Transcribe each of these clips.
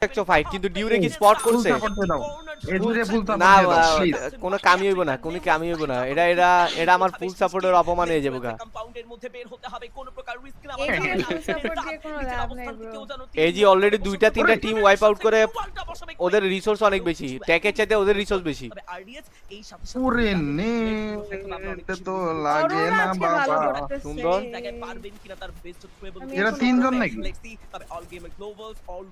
একটা ফাইট কিন্তু ডিউরে কি স্পট করছে না কোনো কামি হইব না কোনো কামি হইব না এরা এরা এরা আমার ফুল সাপোর্টের অপমান হয়ে যাবে গা এজি অলরেডি দুইটা তিনটা টিম ওয়াইপ আউট করে ওদের রিসোর্স অনেক বেশি ট্যাকের চাইতে ওদের রিসোর্স বেশি পুরে নে এটা তো লাগে না বাবা সুন্দর এরা তিনজন নাকি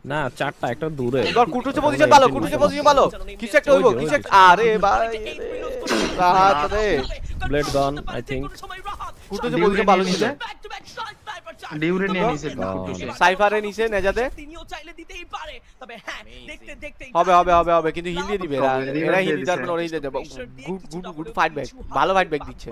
না চারটা একটা দূরে ধর কুটুচে পজিশন ভালো কুটুচে পজিশন ভালো কিছু একটা হইব কিছু একটা আরে ভাই রাহাত রে ব্লেড গন আই থিংক কুটুচে পজিশন ভালো ছিল ডিউরে নিয়ে নিছে কুটুসে সাইফারে নিচে নেজাতে তিনিও চাইলে দিতেই পারে তবে হ্যাঁ দেখতে দেখতে হবে হবে হবে হবে কিন্তু হিল দিয়ে দিবে এরা হিল দিতে পারবে ওরাই দিতে good good good fight back ভালো ফাইট ব্যাক দিচ্ছে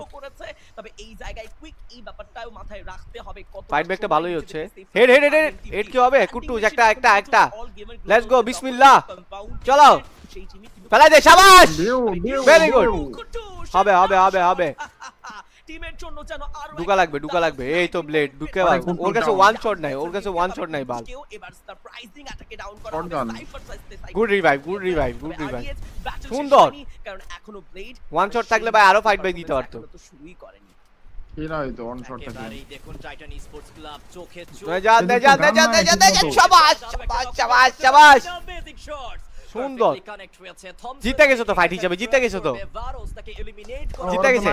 তবে এই জায়গায় কুইক এই ব্যাপারটাও মাথায় রাখতে হবে কত ফাইট ব্যাকটা ভালোই হচ্ছে হেড হেড হেড হেড কি হবে কুটুস একটা একটা একটা লেটস গো বিসমিল্লাহ চলো ফেলাই দে শাবাশ ভেরি গুড হবে হবে হবে হবে টিমের জন্য যেন আরো ঢুকা লাগবে এই তো ব্লেড ঢুকে বাল ওর কাছে ওয়ান শট নাই ওর কাছে ওয়ান শট নাই বাল এবার সারপ্রাইজিং অ্যাটাকে ডাউন করা Shotgun. Good revive good revive good revive সুন্দর কারণ এখনো ব্লেড ওয়ান শট থাকলে ভাই আরো ফাইট ব্যাক দিতে পারতো তো শুরুই করেনি এরা হয়তো অন শট থাকে এবারেই দেখুন টাইটান স্পোর্টস ক্লাব চোখে চোখ যা দে যা দে যা দে যা দে শাবাশ শাবাশ শাবাশ শাবাশ বেসিক শটস সুন্দর জিতে গেছো তো ফাইট হিসেবে জিতে গেছো তো জিতে গেছে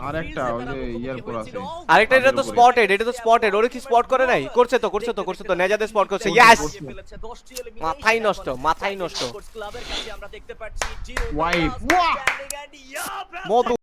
আরেকটা ওই যে ইয়ার পর আছে আরেকটা এটা তো স্পটেড ওরে কি স্পট করে নাই করছে তো নেজাদে স্পট করছে ইয়েস মাথাই নষ্ট ওয়াইপ মধু